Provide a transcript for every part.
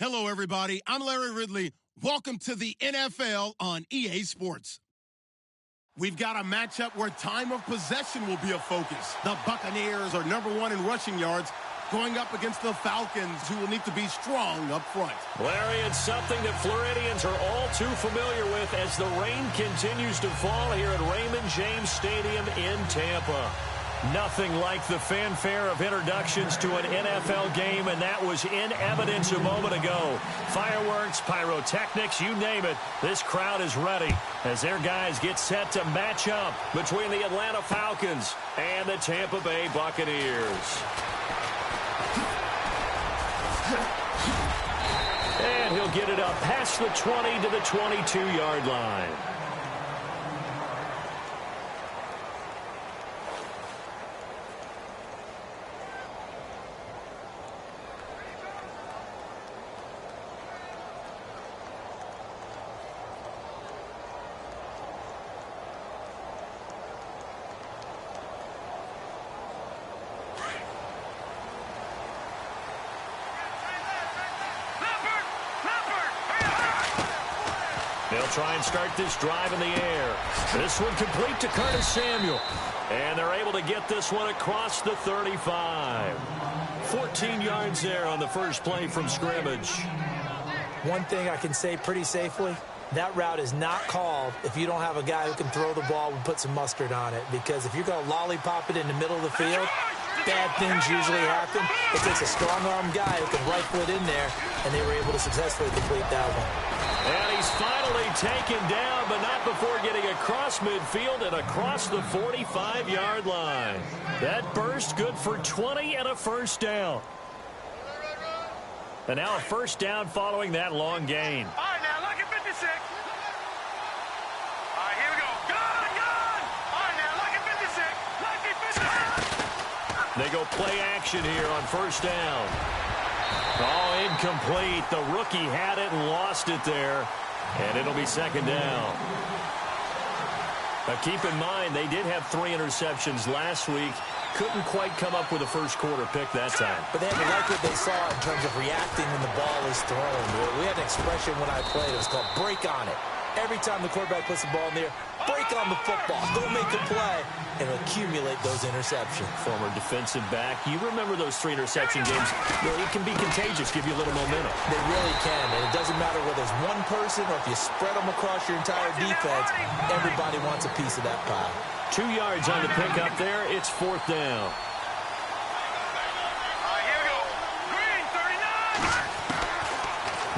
Hello, everybody. I'm Larry Ridley. Welcome to the NFL on EA Sports. We've got a matchup where time of possession will be a focus. The Buccaneers are #1 in rushing yards, going up against the Falcons, who will need to be strong up front. Larry, it's something that Floridians are all too familiar with as the rain continues to fall here at Raymond James Stadium in Tampa. Nothing like the fanfare of introductions to an NFL game, and that was in evidence a moment ago. Fireworks, pyrotechnics, you name it. This crowd is ready as their guys get set to match up between the Atlanta Falcons and the Tampa Bay Buccaneers. And he'll get it up past the 20 to the 22-yard line. They'll try and start this drive in the air. This one complete to Curtis Samuel. And they're able to get this one across the 35. 14 yards there on the first play from scrimmage. One thing I can say pretty safely, that route is not called if you don't have a guy who can throw the ball and put some mustard on it. Because if you're going to lollipop it in the middle of the field, bad things usually happen. It takes a strong-arm guy who can rifle it in there, and they were able to successfully complete that one. And he's finally taken down, but not before getting across midfield and across the 45-yard line. That burst good for 20 and a first down. And now a first down following that long gain. All right, now, look at 56. All right, here we go. Gone! All right, now, look at 56. Lucky 56. They go play action here on first down. Oh, incomplete. The rookie had it and lost it there. And it'll be second down. Now, keep in mind, they did have 3 interceptions last week. Couldn't quite come up with a first quarter pick that time. But they had to like what they saw in terms of reacting when the ball is thrown. We had an expression when I played. It was called break on it. Every time the quarterback puts the ball in there, break on the football. Don't make a play and accumulate those interceptions. Former defensive back. You remember those 3 interception games. Well, it can be contagious, give you a little momentum. They really can, and it doesn't matter whether it's one person or if you spread them across your entire defense, everybody wants a piece of that pie. 2 yards on the pickup there. It's fourth down. Here we go. Green, 39.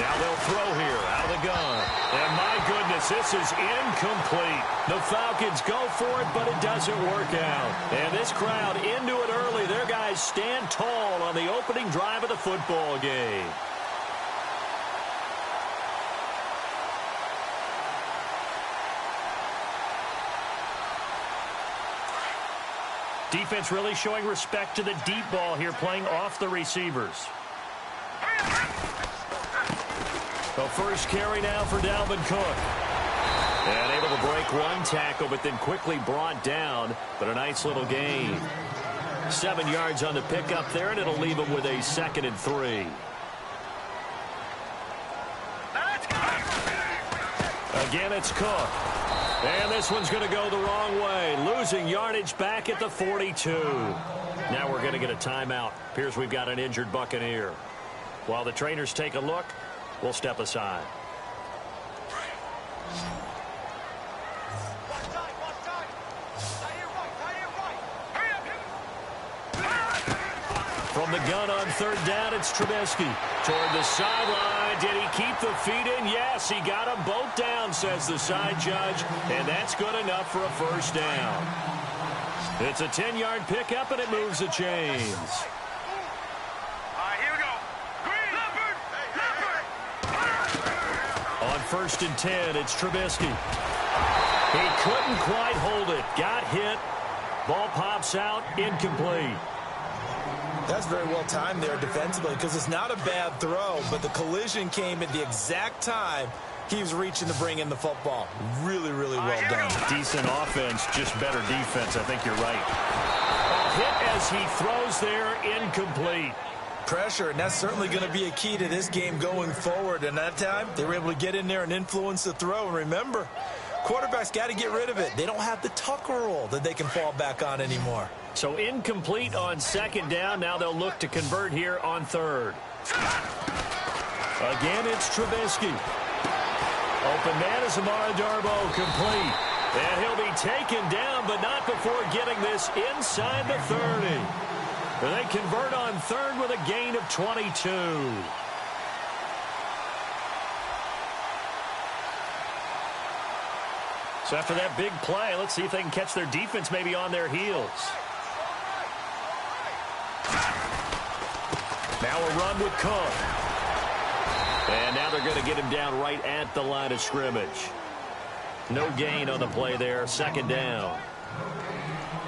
Now they'll throw here out of the gun. And my goodness, this is incomplete. The Falcons go for it, but it doesn't work out. And this crowd into it early. Their guys stand tall on the opening drive of the football game. Defense really showing respect to the deep ball here, playing off the receivers. The first carry now for Dalvin Cook. And able to break one tackle, but then quickly brought down. But a nice little gain. 7 yards on the pickup there, and it'll leave him with a 2nd and 3. Again, it's Cook. And this one's going to go the wrong way. Losing yardage back at the 42. Now we're going to get a timeout. Appears we've got an injured Buccaneer. While the trainers take a look, we'll step aside. From the gun on third down, it's Trubisky. Toward the sideline. Did he keep the feet in? Yes, he got them both down, says the side judge. And that's good enough for a first down. It's a 10-yard pickup, and it moves the chains. Here we go. Green. Leopard. On 1st and 10, it's Trubisky. He couldn't quite hold it. Got hit. Ball pops out. Incomplete. That's very well timed there defensively because it's not a bad throw, but the collision came at the exact time he was reaching to bring in the football. Really, really well done. Decent offense, just better defense. I think you're right. A hit as he throws there, incomplete. pressure, and that's certainly going to be a key to this game going forward. And that time, they were able to get in there and influence the throw. And remember, quarterbacks got to get rid of it. They don't have the Tucker rule that they can fall back on anymore. So incomplete on second down. Now they'll look to convert here on third. Again, it's Trubisky. Open man is Amara Darboh, complete. And he'll be taken down, but not before getting this inside the 30. And they convert on third with a gain of 22. So after that big play, let's see if they can catch their defense maybe on their heels. Now a run with Cook. And now they're going to get him down right at the line of scrimmage. No gain on the play there, second down.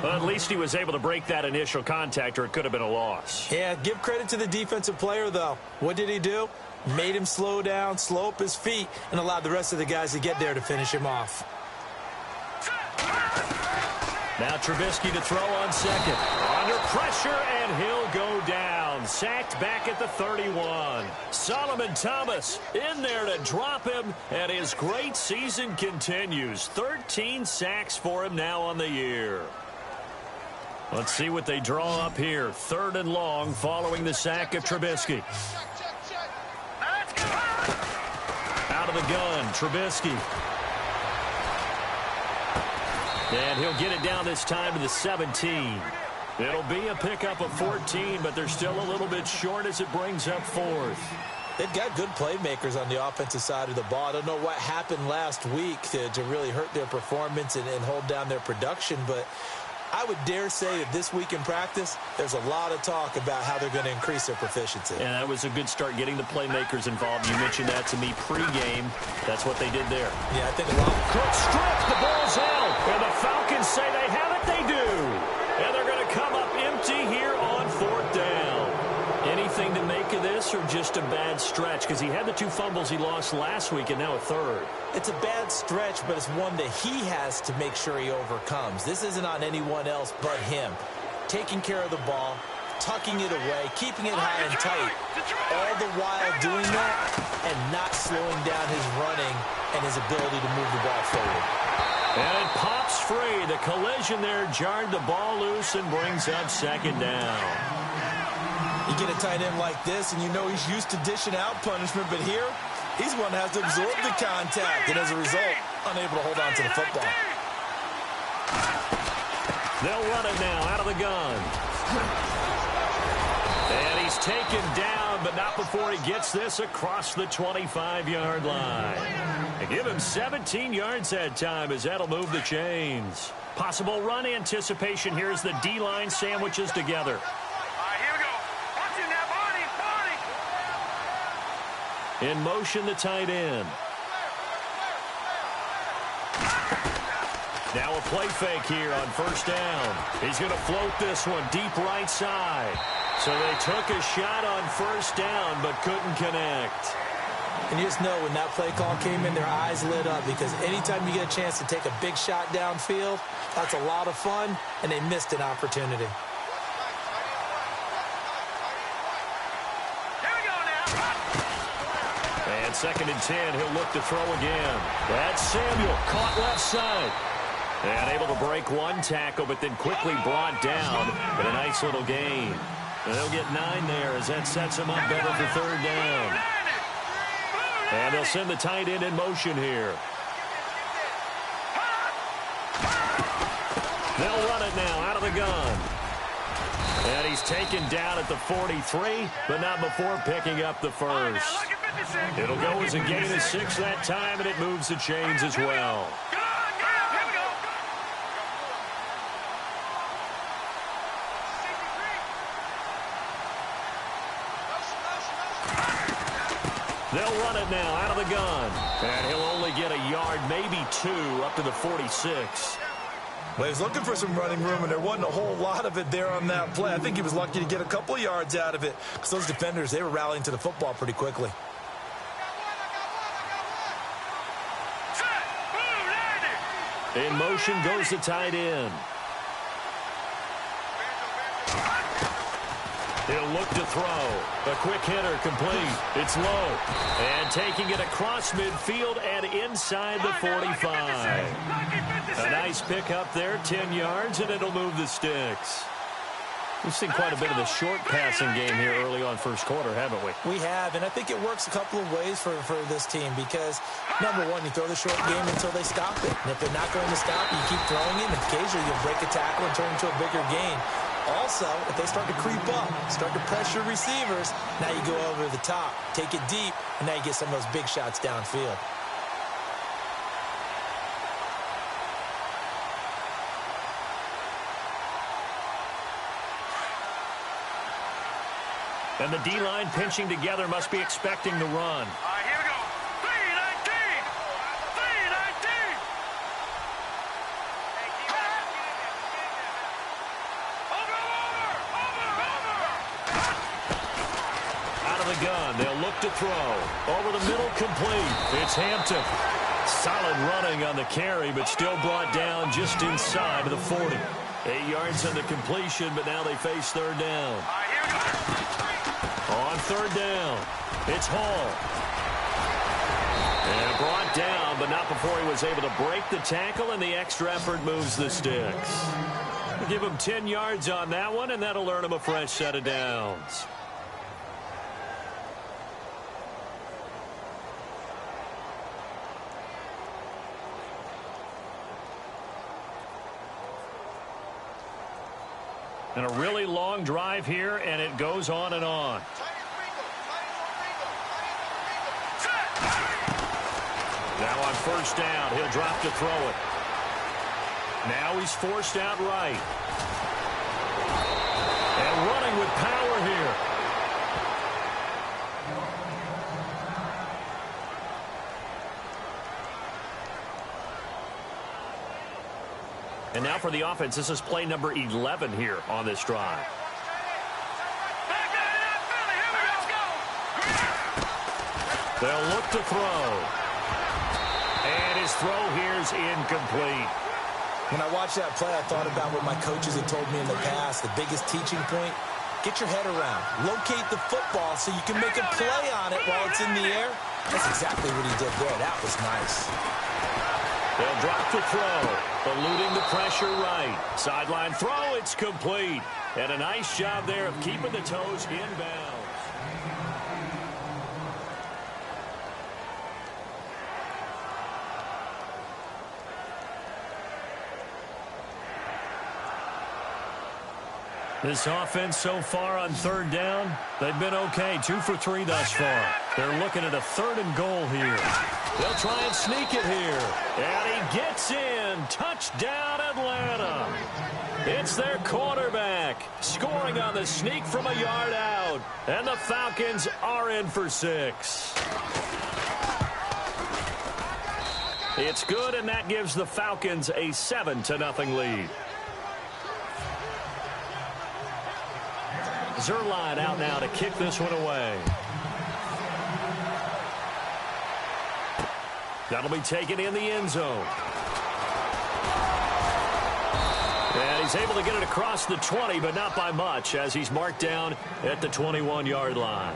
Well, at least he was able to break that initial contact, or it could have been a loss. Yeah, give credit to the defensive player, though. What did he do? Made him slow down, slow up his feet, and allowed the rest of the guys to get there to finish him off. Now Trubisky to throw on second. Under pressure, and he'll go down. Sacked back at the 31. Solomon Thomas in there to drop him, and his great season continues. 13 sacks for him now on the year. Let's see what they draw up here. Third and long following the sack of Trubisky. Out of the gun, Trubisky. And he'll get it down this time to the 17. It'll be a pickup of 14, but they're still a little bit short as it brings up fourth. They've got good playmakers on the offensive side of the ball. I don't know what happened last week to really hurt their performance and hold down their production, but I would dare say that this week in practice, there's a lot of talk about how they're going to increase their proficiency. And that was a good start getting the playmakers involved. You mentioned that to me pregame. That's what they did there. Yeah, I think a lot. Cook stripped. The ball's out. And the Falcons say they have it. They do. And they're going to come up empty here on fourth down. Anything to make of this, or just a bad stretch? Because he had the 2 fumbles he lost last week and now a third. It's a bad stretch, but it's one that he has to make sure he overcomes. This isn't on anyone else but him. Taking care of the ball, tucking it away, keeping it high and tight, all the while doing that and not slowing down his running and his ability to move the ball forward. And it pops free. The collision there jarred the ball loose and brings up second down. You get a tight end like this, and you know he's used to dishing out punishment, but here, he's one that has to absorb the contact, and as a result, unable to hold on to the football. They'll run it now out of the gun. And he's taken down, but not before he gets this across the 25-yard line. They give him 17 yards that time, as that'll move the chains. Possible run anticipation here as the D-line sandwiches together. In motion, the tight end. Now a play fake here on first down. He's going to float this one deep right side. So they took a shot on first down, but couldn't connect. And you just know when that play call came in, their eyes lit up, because anytime you get a chance to take a big shot downfield, that's a lot of fun, and they missed an opportunity. And second and 10, he'll look to throw again. That's Samuel, caught left side. And able to break one tackle, but then quickly brought down. But a nice little gain. And they'll get 9 there as that sets him up better for third down. And they'll send the tight end in motion here. They'll run it now out of the gun. And he's taken down at the 43, but not before picking up the first. It'll go as a gain of 6 that time, and it moves the chains as well. They'll run it now out of the gun. And he'll only get a yard, maybe 2, up to the 46. Well, he was looking for some running room, and there wasn't a whole lot of it there on that play. I think he was lucky to get a couple of yards out of it, because those defenders, they were rallying to the football pretty quickly. In motion goes the tight end. He'll look to throw. A quick hitter complete. It's low. And taking it across midfield and inside the 45. A nice pick up there, 10 yards, and it'll move the sticks. We've seen quite a bit of the short passing game here early on first quarter, haven't we? We have, and I think it works a couple of ways for this team because, number one, you throw the short game until they stop it. And if they're not going to stop, you keep throwing it, and occasionally you'll break a tackle and turn into a bigger gain. Also, if they start to creep up, start to pressure receivers, now you go over the top, take it deep, and now you get some of those big shots downfield. And the D-line pinching together must be expecting the run. Here we go. 319. 319. Out of the gun, they'll look to throw. Over the middle, complete. It's Hampton. Solid running on the carry, but still brought down just inside of the 40. 8 yards on the completion, but now they face third down. Here we go. On third down, it's Hall. And brought down, but not before he was able to break the tackle, and the extra effort moves the sticks. We'll give him 10 yards on that one, and that'll earn him a fresh set of downs. And a really long drive here, and it goes on and on. Now on first down, he'll drop to throw it. Now he's forced out right. And running with power here. And now for the offense, this is play number 11 here on this drive. They'll look to throw. And his throw here's incomplete. When I watched that play, I thought about what my coaches had told me in the past. The biggest teaching point, get your head around. Locate the football so you can make a play on it while it's in the air. That's exactly what he did there. That was nice. They'll drop to throw, eluding the pressure right. Sideline throw, it's complete. And a nice job there of keeping the toes inbounds. This offense so far on third down, they've been okay. 2 for 3 thus far. They're looking at a 3rd and goal here. They'll try and sneak it here. And he gets in. Touchdown, Atlanta. It's their quarterback scoring on the sneak from a yard out. And the Falcons are in for 6. It's good, and that gives the Falcons a 7-0 lead. Zerline out now to kick this one away. That'll be taken in the end zone. And he's able to get it across the 20, but not by much, as he's marked down at the 21-yard line.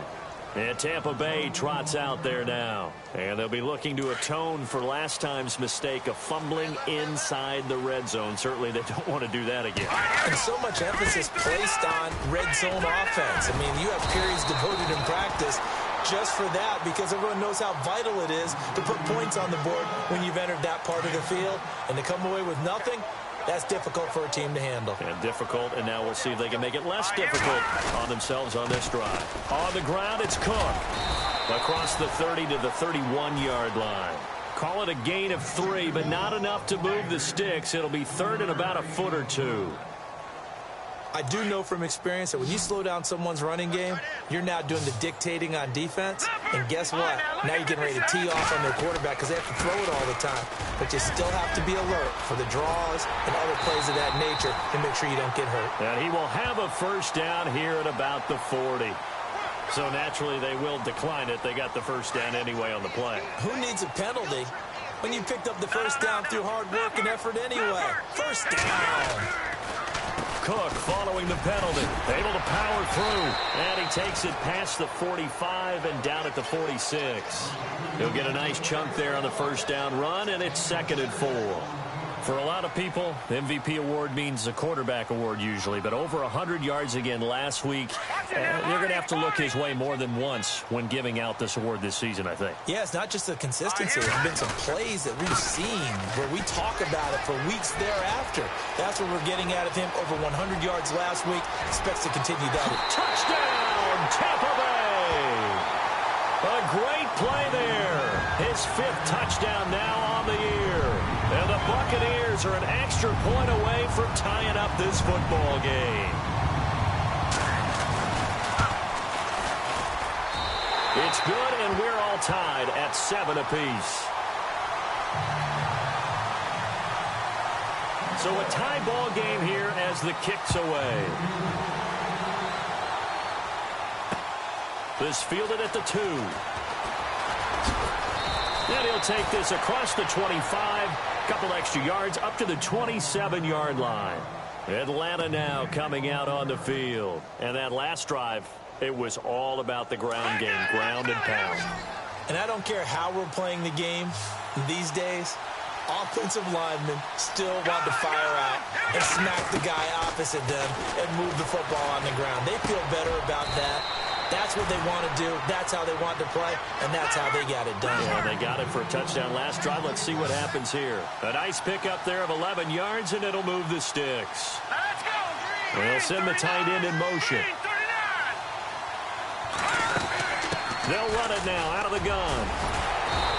And Tampa Bay trots out there now. And they'll be looking to atone for last time's mistake of fumbling inside the red zone. Certainly they don't want to do that again. And so much emphasis placed on red zone offense. I mean, you have periods devoted in practice just for that because everyone knows how vital it is to put points on the board when you've entered that part of the field. And to come away with nothing, that's difficult for a team to handle. And difficult, and now we'll see if they can make it less difficult on themselves on this drive. On the ground, it's Cook. Across the 30 to the 31-yard line. Call it a gain of 3, but not enough to move the sticks. It'll be 3rd and about a foot or 2. I do know from experience that when you slow down someone's running game, you're now doing the dictating on defense. And guess what? Now you're getting ready to tee off on their quarterback because they have to throw it all the time. But you still have to be alert for the draws and other plays of that nature to make sure you don't get hurt. And he will have a first down here at about the 40. So naturally they will decline it. They got the first down anyway on the play. Who needs a penalty when you picked up the first down through hard work and effort anyway? First down. Cook following the penalty. Able to power through. And he takes it past the 45 and down at the 46. He'll get a nice chunk there on the first down run, and it's 2nd and 4. For a lot of people, the MVP award means a quarterback award usually, but over 100 yards again last week. You're going to have to look his way more than once when giving out this award this season, I think. Yeah, it's not just the consistency. There have been some plays that we've seen where we talk about it for weeks thereafter. That's what we're getting out of him. Over 100 yards last week. Expects to continue that. Touchdown, Tampa Bay! A great play there. His 5th touchdown now on the year. And the Buccaneers are an extra point away from tying up this football game. It's good, and we're all tied at 7 apiece. So a tie ball game here as the kick's away. This fielded at the 2. And he'll take this across the 25. Couple extra yards up to the 27-yard line. Atlanta now coming out on the field. And that last drive, it was all about the ground game, ground and pound. And I don't care how we're playing the game these days, offensive linemen still want to fire out and smack the guy opposite them and move the football on the ground. They feel better about that. That's what they want to do. That's how they want to play, and that's how they got it done. Yeah, they got it for a touchdown last drive. Let's see what happens here. A nice pickup there of 11 yards, and it'll move the sticks. Let's go, Green. They'll send the tight end in motion. They'll run it now out of the gun.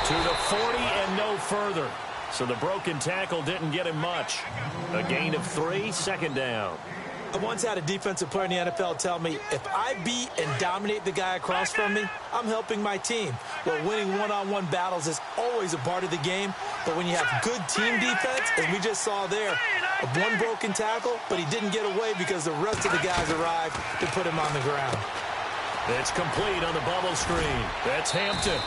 To the 40 and no further. So the broken tackle didn't get him much. A gain of 3, 2nd down. I once had a defensive player in the NFL tell me, if I beat and dominate the guy across from me, I'm helping my team. Well, winning one-on-one battles is always a part of the game, but when you have good team defense, as we just saw there, one broken tackle, but he didn't get away because the rest of the guys arrived to put him on the ground. It's complete on the bubble screen. That's Hampton.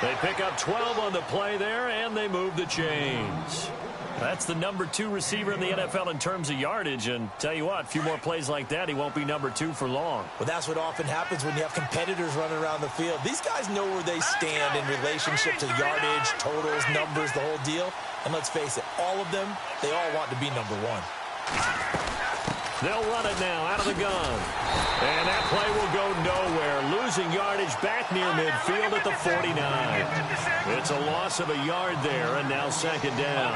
They pick up 12 on the play there, and they move the chains. That's the number 2 receiver in the NFL in terms of yardage, and tell you what, a few more plays like that, he won't be number 2 for long. Well, that's what often happens when you have competitors running around the field. These guys know where they stand in relationship to yardage, totals, numbers, the whole deal. And let's face it, all of them, they all want to be number 1. They'll run it now out of the gun. And that play will go nowhere. Losing yardage back near midfield at the 49. It's a loss of a yard there, and now 2nd down.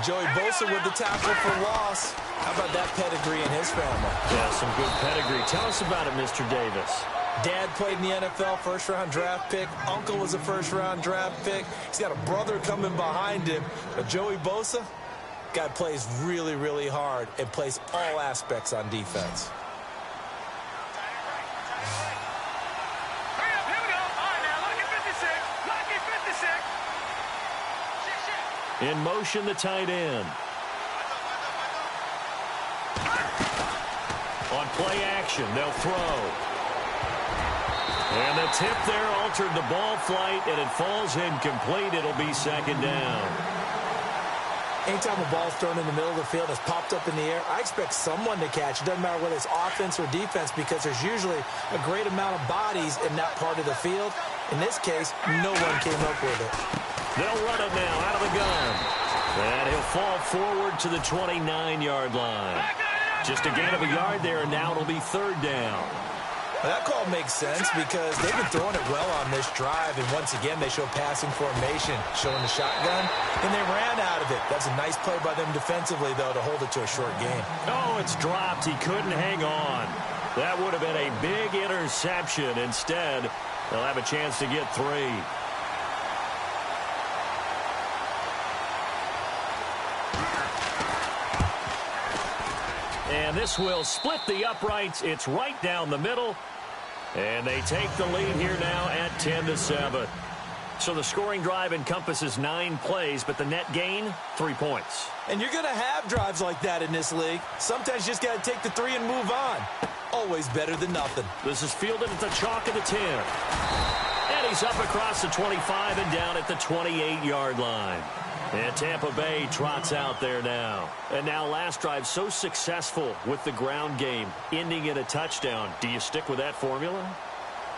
Joey Bosa with the tackle for loss. How about that pedigree in his family? Yeah, some good pedigree. Tell us about it, Mr. Davis. Dad played in the NFL, first-round draft pick. Uncle was a first-round draft pick. He's got a brother coming behind him. But Joey Bosa, guy plays really, really hard and plays all aspects on defense. Hurry up, here we go. All right, now, lucky 56. Lucky 56. In motion, the tight end. On play action, they'll throw. And the tip there altered the ball flight, and it falls incomplete. It'll be 2nd down. Anytime a ball's thrown in the middle of the field, it's popped up in the air, I expect someone to catch. It doesn't matter whether it's offense or defense because there's usually a great amount of bodies in that part of the field. In this case, no one came up with it. They'll run it now out of the gun. And he'll fall forward to the 29-yard line. Just a gain of a yard there, and now it'll be 3rd down. Well, that call makes sense because they've been throwing it well on this drive, and once again, they show passing formation, showing the shotgun, and they ran out of it. That's a nice play by them defensively, though, to hold it to a short game. Oh, it's dropped. He couldn't hang on. That would have been a big interception. Instead, they'll have a chance to get 3. And this will split the uprights. It's right down the middle. And they take the lead here now at 10-7. So the scoring drive encompasses 9 plays, but the net gain, 3 points. And you're going to have drives like that in this league. Sometimes you just got to take the 3 and move on. Always better than nothing. This is fielded at the chalk of the 10. And he's up across the 25 and down at the 28-yard line. And Tampa Bay trots out there now. And now last drive so successful with the ground game, ending in a touchdown. Do you stick with that formula?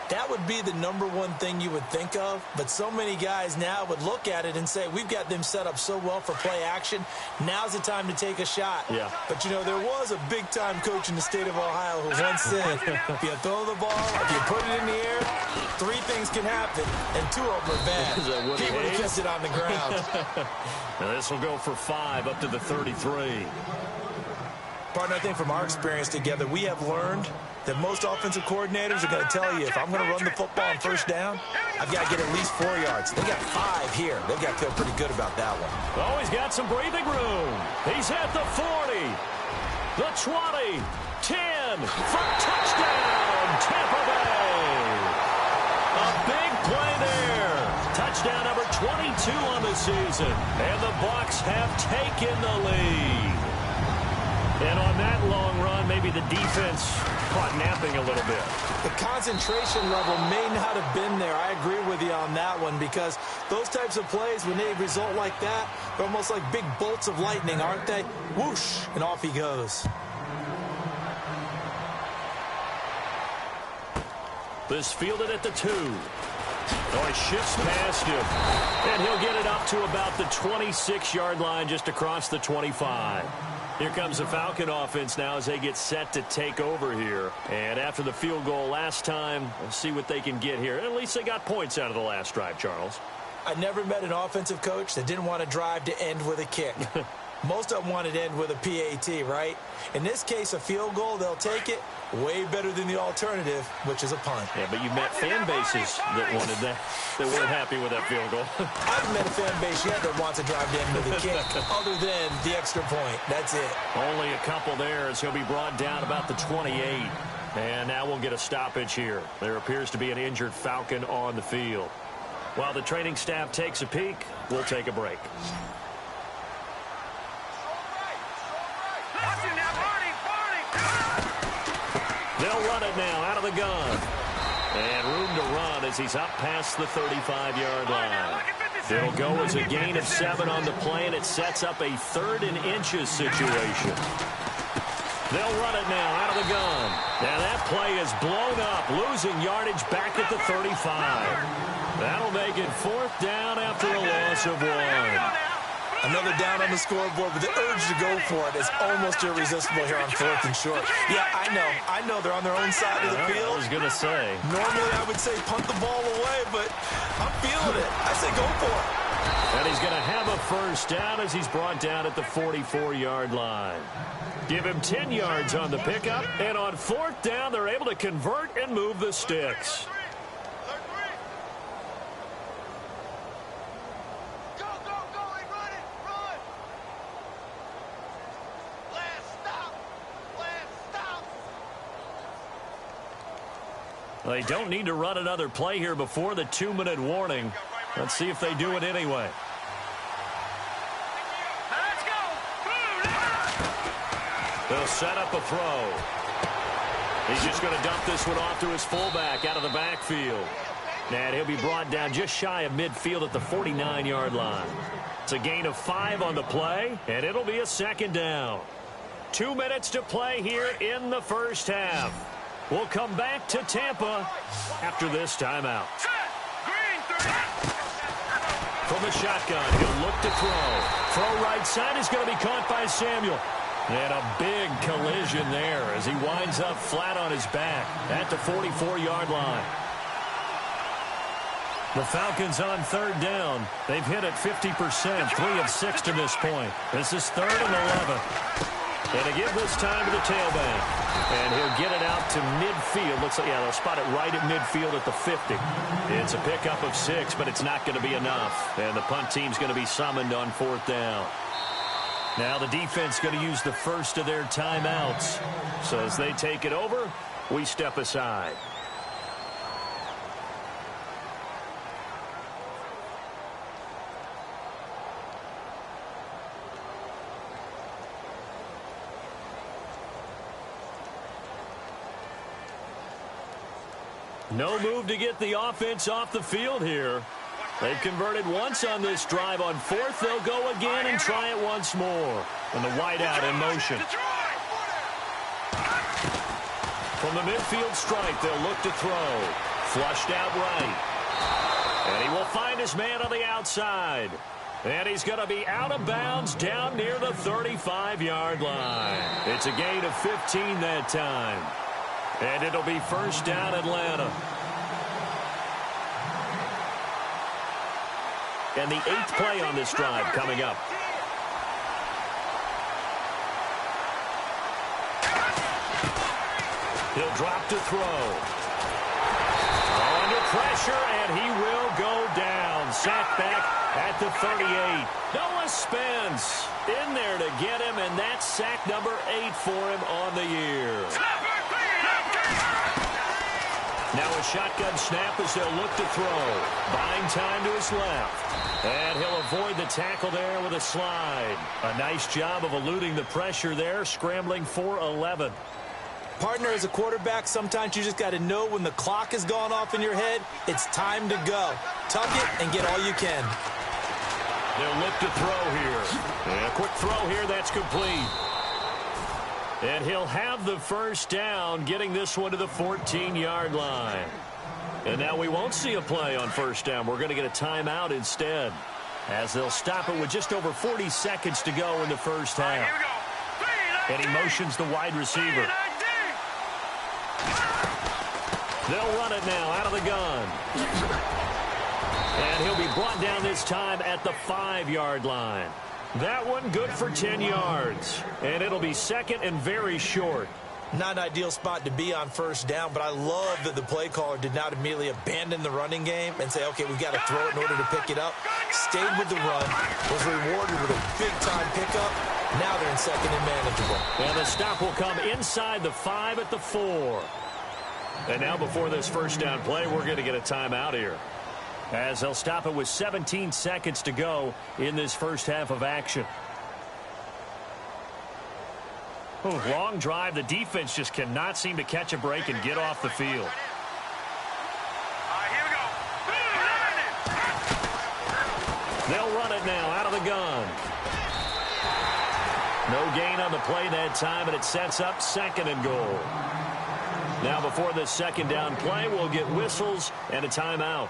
That would be the number one thing you would think of, but so many guys now would look at it and say, we've got them set up so well for play action. Now's the time to take a shot. Yeah. But, you know, there was a big-time coach in the state of Ohio who once said, if you throw the ball, if you put it in the air, 3 things can happen, and 2 of them are bad. He would have kept it on the ground. Now this will go for 5 up to the 33. Partner, I think from our experience together, we have learned that most offensive coordinators are going to tell you, if I'm going to run the football on first down, I've got to get at least 4 yards. They got 5 here. They've got to feel pretty good about that one. Oh, he's got some breathing room. He's at the 40, the 20, 10, for touchdown, Tampa Bay. A big play there. Touchdown number 22 on the season. And the Bucs have taken the lead. And on that long run, maybe the defense caught napping a little bit. The concentration level may not have been there. I agree with you on that one, because those types of plays, when they result like that, they're almost like big bolts of lightning, aren't they? Whoosh, and off he goes. This fielded at the 2. Oh, he shifts past him. And he'll get it up to about the 26-yard line, just across the 25. Here comes the Falcon offense now as they get set to take over here. And after the field goal last time, we'll see what they can get here. At least they got points out of the last drive, Charles. I never met an offensive coach that didn't want to drive to end with a kick. Most of them wanted to end with a PAT, right? In this case, a field goal, they'll take it. Way better than the alternative, which is a punt. Yeah, but you've met fan bases that wanted that, that weren't happy with that field goal. I've met a fan base yet that wants to drive to end with a kick, other than the extra point. That's it. Only a couple there as he'll be brought down about the 28. And now we'll get a stoppage here. There appears to be an injured Falcon on the field. While the training staff takes a peek, we'll take a break. They'll run it now out of the gun. And room to run as he's up past the 35-yard line. It'll go as a gain of 7 on the play, and it sets up a 3rd and inches situation. They'll run it now out of the gun. Now that play is blown up, losing yardage back at the 35. That'll make it 4th down after a loss of 1. Another down on the scoreboard, but the urge to go for it is almost irresistible here on 4th and short. Yeah, I know they're on their own side of the field. I was going to say. Normally I would say punt the ball away, but I'm feeling it. I say go for it. And he's going to have a 1st down as he's brought down at the 44-yard line. Give him 10 yards on the pickup, and on 4th down, they're able to convert and move the sticks. They don't need to run another play here before the 2-minute warning. Let's see if they do it anyway. Let's go. They'll set up a throw. He's just going to dump this one off to his fullback out of the backfield. And he'll be brought down just shy of midfield at the 49-yard line. It's a gain of 5 on the play, and it'll be a 2nd down. 2 minutes to play here in the first half. We'll come back to Tampa after this timeout. From the shotgun, he'll look to throw. Throw right side is going to be caught by Samuel. And a big collision there as he winds up flat on his back at the 44-yard line. The Falcons on 3rd down. They've hit it 50%, 3 of 6 to this point. This is 3rd and 11. And to give this time to the tailback. And he'll get it out to midfield. Looks like, yeah, they'll spot it right at midfield at the 50. It's a pickup of 6, but it's not going to be enough. And the punt team's going to be summoned on 4th down. Now the defense going to use the first of their timeouts. So as they take it over, we step aside. No move to get the offense off the field here. They've converted once on this drive. On fourth, they'll go again and try it once more. And the wideout in motion. From the midfield stripe, they'll look to throw. Flushed out right. And he will find his man on the outside. And he's going to be out of bounds down near the 35-yard line. It's a gain of 15 that time. And it'll be first down Atlanta. And the 8th play on this drive coming up. He'll drop to throw. Under pressure, and he will go down. Sacked back at the 38. Noah Spence in there to get him, and that's sack number 8 for him on the year. Now a shotgun snap as they'll look to throw. Buying time to his left. And he'll avoid the tackle there with a slide. A nice job of eluding the pressure there, scrambling for 11. Partner, as a quarterback, sometimes you just got to know when the clock has gone off in your head, it's time to go. Tuck it and get all you can. They'll look to throw here. And a quick throw here, that's complete. And he'll have the first down, getting this one to the 14-yard line. And now we won't see a play on first down. We're going to get a timeout instead, as they'll stop it with just over 40 seconds to go in the first half. And he motions the wide receiver. They'll run it now out of the gun. And he'll be brought down this time at the 5-yard line. That one good for 10 yards. And it'll be second and very short. Not an ideal spot to be on first down, but I love that the play caller did not immediately abandon the running game and say, okay, we've got to throw it in order to pick it up. Stayed with the run, was rewarded with a big-time pickup. Now they're in second and manageable. And the stop will come inside the 5 at the 4. And now before this first down play, we're going to get a timeout here, as they'll stop it with 17 seconds to go in this first half of action. Long drive. The defense just cannot seem to catch a break and get off the field. They'll run it now out of the gun. No gain on the play that time, and it sets up second and goal. Now before this second down play, we'll get whistles and a timeout,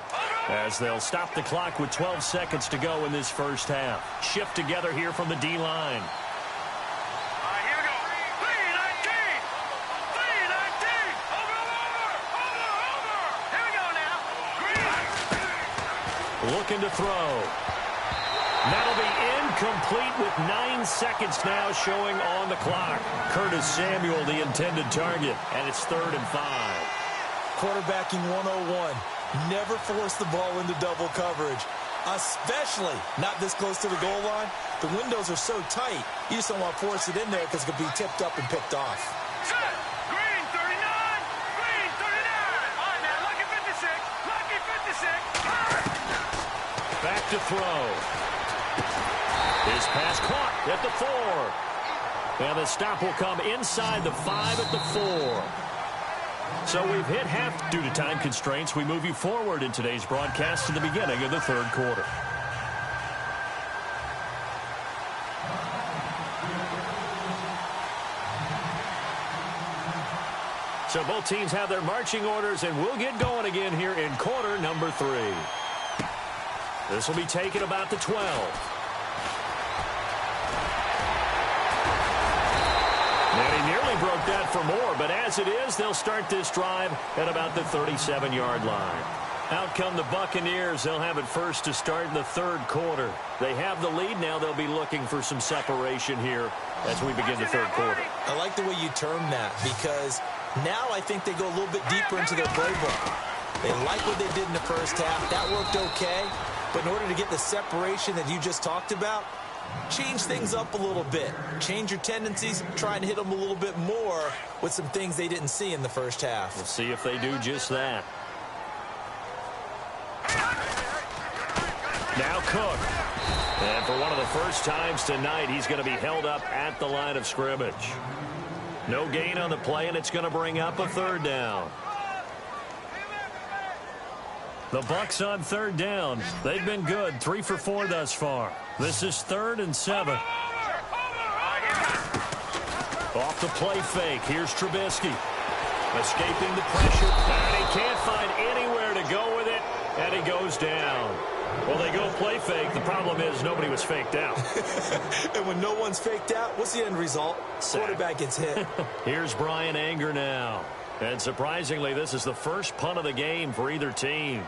as they'll stop the clock with 12 seconds to go in this first half. Shift together here from the D-line. Looking to throw. That'll be incomplete with 9 seconds now showing on the clock. Curtis Samuel, the intended target, and it's 3rd and 5. Quarterbacking 101. Never force the ball into double coverage, especially not this close to the goal line. The windows are so tight, you just don't want to force it in there because it could be tipped up and picked off. Green 39! Green 39! All right, now, lucky 56! Lucky 56! Back to throw. His pass caught at the 4. And the stop will come inside the 5 at the 4. So we've hit half due to time constraints. We move you forward in today's broadcast to the beginning of the third quarter. So both teams have their marching orders, and we'll get going again here in quarter number 3. This will be taken about the 12. And he nearly broke that for more, but as it is, they'll start this drive at about the 37-yard line. Out come the Buccaneers. They'll have it first to start in the third quarter. They have the lead. Now they'll be looking for some separation here as we begin the third quarter. I like the way you term that, because now I think they go a little bit deeper into their playbook. They like what they did in the first half. That worked okay. But in order to get the separation that you just talked about, change things up a little bit. Change your tendencies, try and hit them a little bit more with some things they didn't see in the first half. We'll see if they do just that. Now Cook. And for one of the first times tonight, he's going to be held up at the line of scrimmage. No gain on the play, and it's going to bring up a 3rd down. The Bucs on third down. They've been good, 3 for 4 thus far. This is 3rd and 7. Off the play fake. Here's Trubisky. Escaping the pressure. And he can't find anywhere to go with it. And he goes down. Well, they go play fake. The problem is nobody was faked out. And when no one's faked out, what's the end result? Quarterback gets hit. Here's Brian Anger now. And surprisingly, this is the first punt of the game for either team.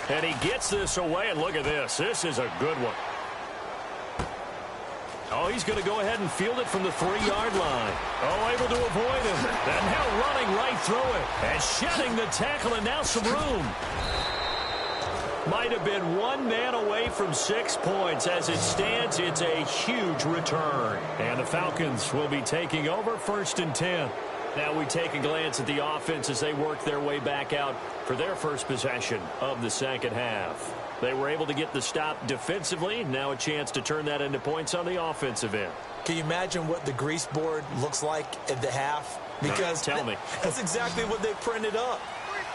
And he gets this away, and look at this. This is a good one. Oh, he's going to go ahead and field it from the 3-yard line. Oh, able to avoid him. And now running right through it. And shedding the tackle, and now some room. Might have been one man away from 6 points. As it stands, it's a huge return. And the Falcons will be taking over 1st and 10. Now we take a glance at the offense as they work their way back out for their first possession of the second half. They were able to get the stop defensively. Now a chance to turn that into points on the offensive end. Can you imagine what the grease board looks like at the half? Because tell me. That's exactly what they printed up.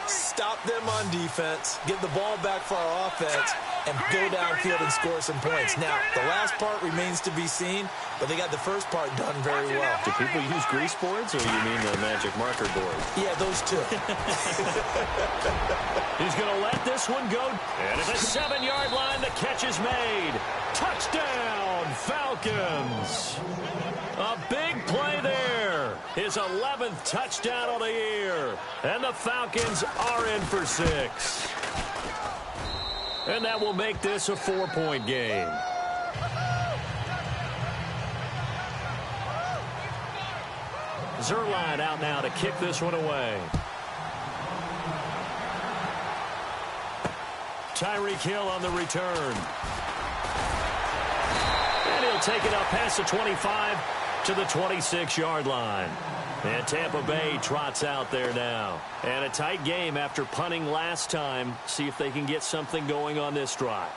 Stop them on defense, get the ball back for our offense, and go downfield and score some points. Now, the last part remains to be seen, but they got the first part done very well. Do people use grease boards, or you mean the magic marker board? Yeah, those two. He's going to let this one go. And at the 7-yard line, the catch is made. Touchdown, Falcons. A big play there. His 11th touchdown of the year. And the Falcons are in for 6. And that will make this a 4-point game. Zerline out now to kick this one away. Tyreek Hill on the return. And he'll take it up past the 25 to the 26-yard line. And Tampa Bay trots out there now. And a tight game after punting last time. See if they can get something going on this drive.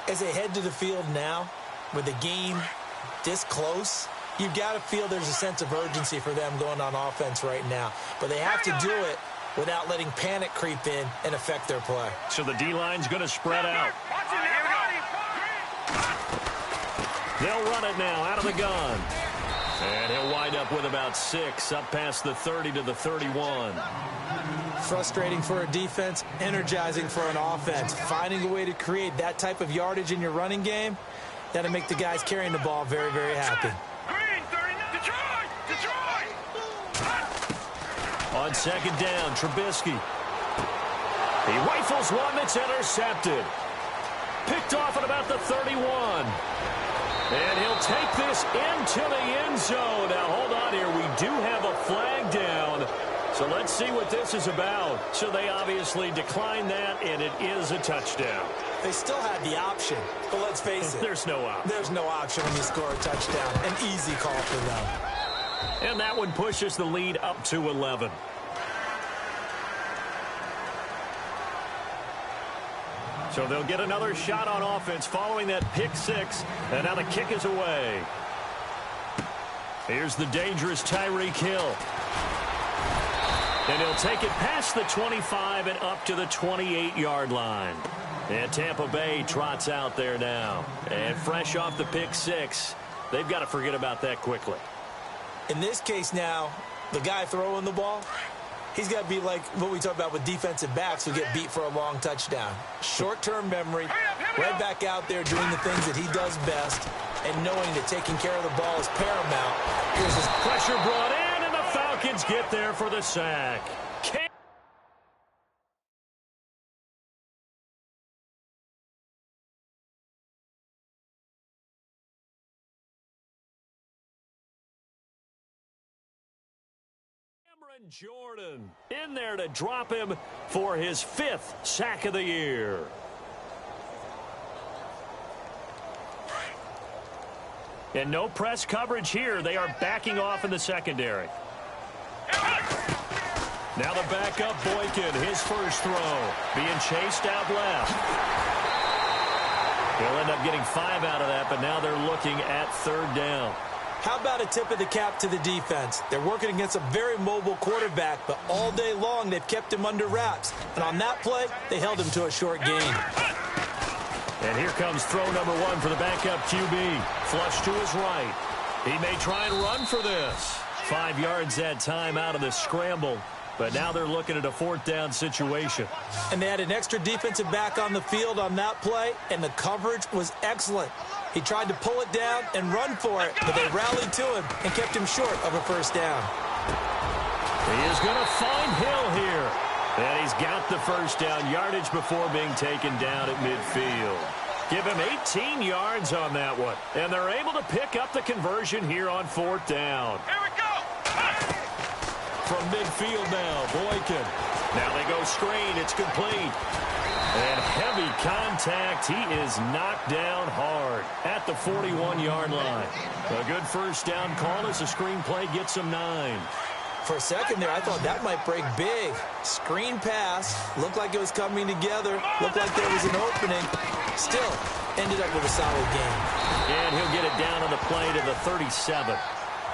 As they head to the field now, with the game this close, you've got to feel there's a sense of urgency for them going on offense right now. But they have to do it without letting panic creep in and affect their play. So the D-line's going to spread out. They'll run it now out of the gun. And he'll wind up with about 6 up past the 30 to the 31. Frustrating for a defense, energizing for an offense. Finding a way to create that type of yardage in your running game, that'll make the guys carrying the ball very, very happy. On second down, Trubisky. He rifles one that's intercepted. Picked off at about the 31. And he'll take this into the end zone. Now, hold on here. We do have a flag down. So let's see what this is about. So they obviously declined that, and it is a touchdown. They still had the option, but let's face it. There's no option. There's no option when you score a touchdown. An easy call for them. And that one pushes the lead up to 11. So they'll get another shot on offense following that pick 6. And now the kick is away. Here's the dangerous Tyreek Hill. And he'll take it past the 25 and up to the 28-yard line. And Tampa Bay trots out there now. And fresh off the pick 6, they've got to forget about that quickly. In this case now, the guy throwing the ball, he's got to be like what we talk about with defensive backs who get beat for a long touchdown. Short-term memory, right back out there doing the things that he does best, and knowing that taking care of the ball is paramount. Here's his pressure brought in, and the Falcons get there for the sack. Jordan in there to drop him for his 5th sack of the year. And no press coverage here. They are backing off in the secondary. Now the backup Boykin, his first throw, being chased out left. He'll end up getting 5 out of that, but now they're looking at 3rd down. How about a tip of the cap to the defense? They're working against a very mobile quarterback, but all day long they've kept him under wraps. And on that play, they held him to a short gain. And here comes throw number 1 for the backup QB. Flush to his right. He may try and run for this. 5 yards that time out of the scramble. But now they're looking at a 4th down situation. And they had an extra defensive back on the field on that play, and the coverage was excellent. He tried to pull it down and run for it, but they rallied to him and kept him short of a first down. He is going to find Hill here. And he's got the first down yardage before being taken down at midfield. Give him 18 yards on that one. And they're able to pick up the conversion here on 4th down. Here we go. From midfield now, Boykin. Now they go screen. It's complete. And heavy contact. He is knocked down hard at the 41-yard line. A good first down call as the screenplay gets him 9. For a second there, I thought that might break big. Screen pass. Looked like it was coming together. Looked like there was an opening. Still, ended up with a solid gain. And he'll get it down on the play to the 37.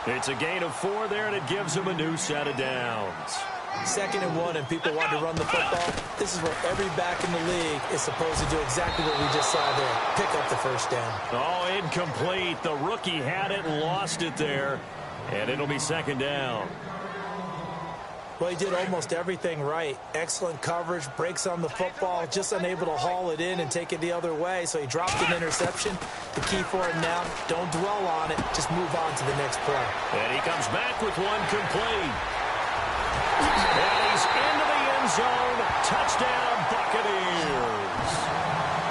It's a gain of 4 there, and it gives him a new set of downs. 2nd and 1, and people want to run the football. This is where every back in the league is supposed to do exactly what we just saw there. Pick up the first down. Oh, incomplete. The rookie had it and lost it there. And it'll be 2nd down. Well, he did almost everything right. Excellent coverage, breaks on the football, just unable to haul it in and take it the other way, so he dropped an interception. The key for him now, don't dwell on it, just move on to the next play. And he comes back with one complete. And he's into the end zone. Touchdown, Buccaneers.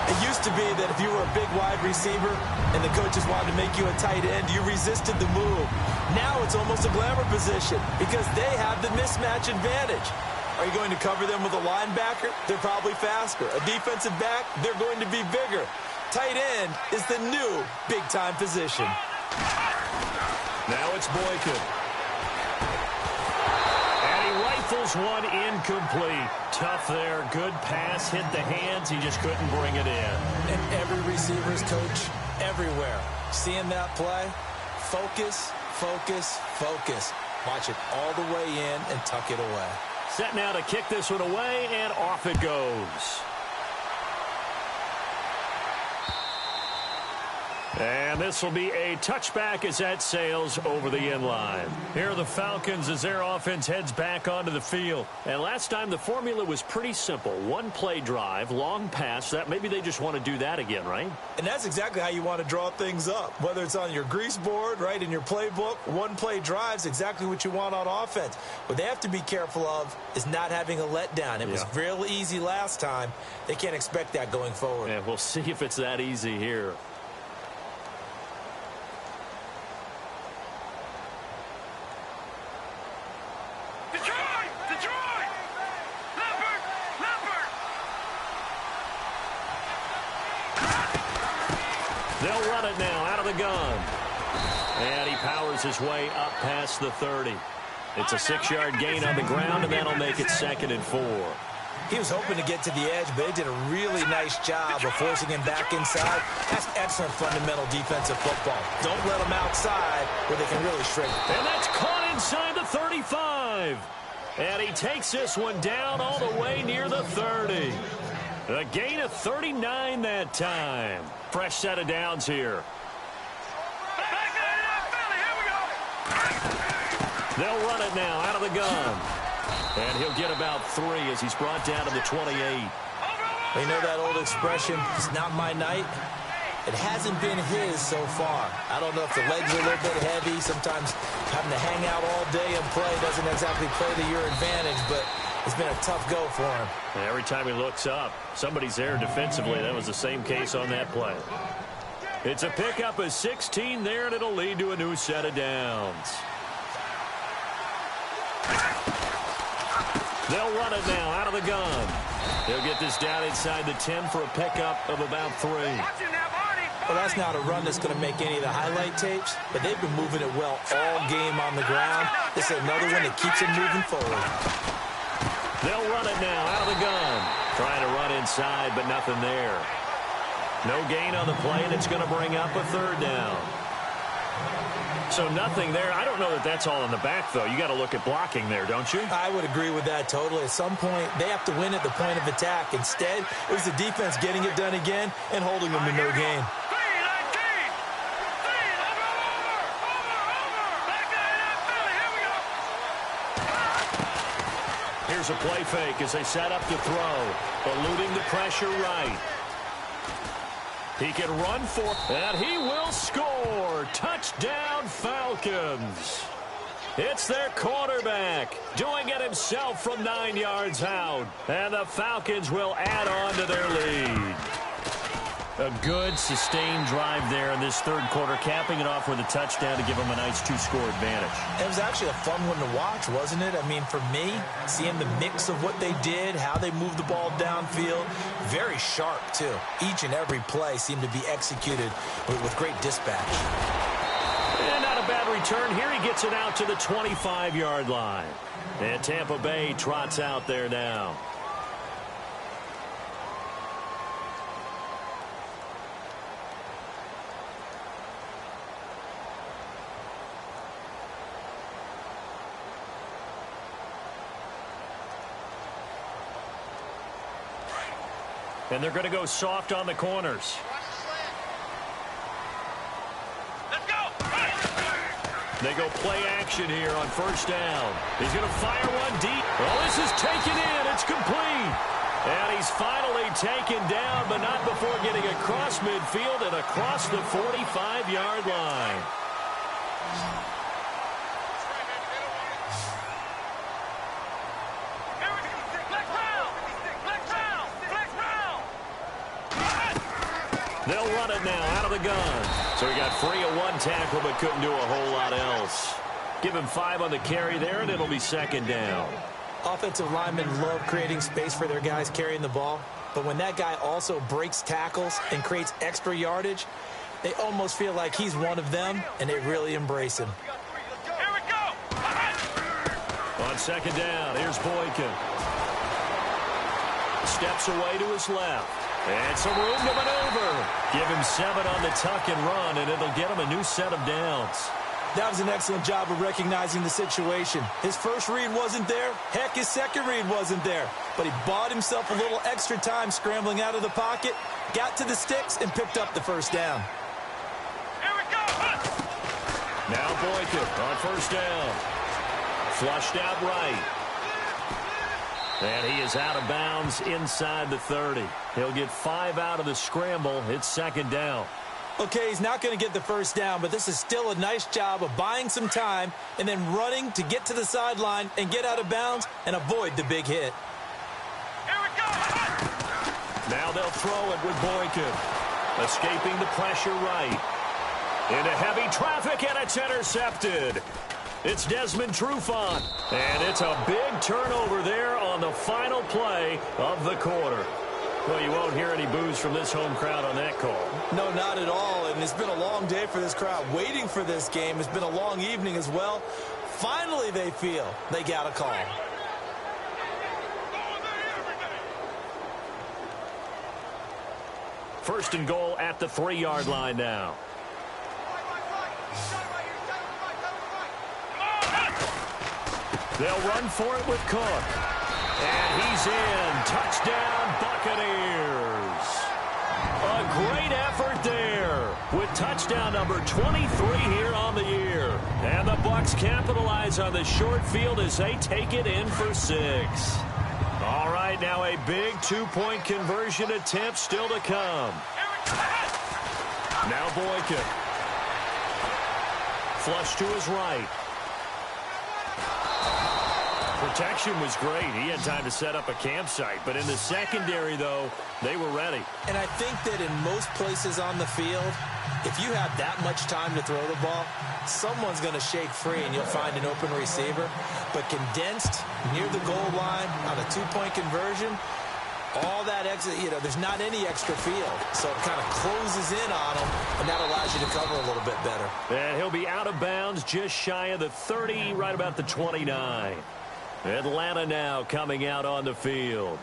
It used to be that if you were a big wide receiver and the coaches wanted to make you a tight end, you resisted the move. Now it's almost a glamour position because they have the mismatch advantage. Are you going to cover them with a linebacker? They're probably faster. A defensive back? They're going to be bigger. Tight end is the new big-time position. Now it's Boykin. Rifles one incomplete. Tough there. Good pass. Hit the hands. He just couldn't bring it in. And every receiver's coach everywhere. Seeing that play, focus, focus, focus. Watch it all the way in and tuck it away. Set now to kick this one away, and off it goes. And this will be a touchback as that sails over the end line. Here are the Falcons as their offense heads back onto the field. And last time the formula was pretty simple. One play drive, long pass. That maybe they just want to do that again, right? And that's exactly how you want to draw things up. Whether it's on your grease board, right, in your playbook, one play drive's exactly what you want on offense. What they have to be careful of is not having a letdown. It was real easy last time. They can't expect that going forward. And we'll see if it's that easy here. They'll run it now out of the gun. And he powers his way up past the 30. It's a 6-yard gain on the ground, and that'll make it 2nd and 4. He was hoping to get to the edge, but they did a really nice job of forcing him back inside. That's excellent fundamental defensive football. Don't let him outside where they can really shrink. And that's caught inside the 35. And he takes this one down all the way near the 30. A gain of 39 that time. Fresh set of downs here. They'll run it now out of the gun. And he'll get about 3 as he's brought down to the 28. You know that old expression, it's not my night? It hasn't been his so far. I don't know if the legs are a little bit heavy. Sometimes having to hang out all day and play doesn't exactly play to your advantage, but it's been a tough go for him. And every time he looks up, somebody's there defensively. That was the same case on that play. It's a pickup of 16 there, and it'll lead to a new set of downs. They'll run it now out of the gun. They'll get this down inside the 10 for a pickup of about 3. Well, that's not a run that's going to make any of the highlight tapes, but they've been moving it well all game on the ground. This is another one that keeps them moving forward. They'll run it now out of the gun. Trying to run inside, but nothing there. No gain on the play, and it's going to bring up a 3rd down. So nothing there. I don't know that that's all in the back, though. You got to look at blocking there, don't you? I would agree with that totally. At some point, they have to win at the point of attack. Instead, it was the defense getting it done again and holding them to no gain. Here's a play fake as they set up to throw, eluding the pressure right. He can run for, and he will score. Touchdown, Falcons. It's their quarterback doing it himself from 9 yards out. And the Falcons will add on to their lead. A good, sustained drive there in this third quarter, capping it off with a touchdown to give them a nice two-score advantage. It was actually a fun one to watch, wasn't it? I mean, for me, seeing the mix of what they did, how they moved the ball downfield, very sharp, too. Each and every play seemed to be executed with great dispatch. And not a bad return. Here he gets it out to the 25-yard line. And Tampa Bay trots out there now. And they're going to go soft on the corners. Let's go. They go play action here on first down. He's going to fire one deep. Oh, this is taken in. It's complete. And he's finally taken down, but not before getting across midfield and across the 45-yard line. They'll run it now out of the gun. So he got free of one tackle but couldn't do a whole lot else. Give him 5 on the carry there, and it'll be second down. Offensive linemen love creating space for their guys carrying the ball. But when that guy also breaks tackles and creates extra yardage, they almost feel like he's one of them, and they really embrace him. Here we go. On second down, here's Boykin. Steps away to his left. And some room to maneuver. Give him 7 on the tuck and run, and it'll get him a new set of downs. That was an excellent job of recognizing the situation. His first read wasn't there. Heck, his second read wasn't there. But he bought himself a little extra time scrambling out of the pocket, got to the sticks, and picked up the first down. Here we go. Now Boykin on first down. Flushed out right. And he is out of bounds inside the 30. He'll get 5 out of the scramble. It's second down. Okay, he's not going to get the first down, but this is still a nice job of buying some time and then running to get to the sideline and get out of bounds and avoid the big hit. Here we go. Now they'll throw it with Boykin. Escaping the pressure right. Into heavy traffic, and it's intercepted. It's Desmond Trufant, and it's a big turnover there on the final play of the quarter. Well, you won't hear any boos from this home crowd on that call. No, not at all, and it's been a long day for this crowd waiting for this game. It's been a long evening as well. Finally, they feel they got a call. First and goal at the 3-yard line now. They'll run for it with Cook. And he's in. Touchdown, Buccaneers. A great effort there with touchdown number 23 here on the year. And the Bucs capitalize on the short field as they take it in for 6. All right, now a big 2-point conversion attempt still to come. Now Boykin. Flush to his right. Protection was great. He had time to set up a campsite. But in the secondary, though, they were ready. And I think that in most places on the field, if you have that much time to throw the ball, someone's going to shake free and you'll find an open receiver. But condensed near the goal line on a 2-point conversion, all that extra, there's not any extra field. So it kind of closes in on them, and that allows you to cover a little bit better. And he'll be out of bounds just shy of the 30, right about the 29. Atlanta now coming out on the field.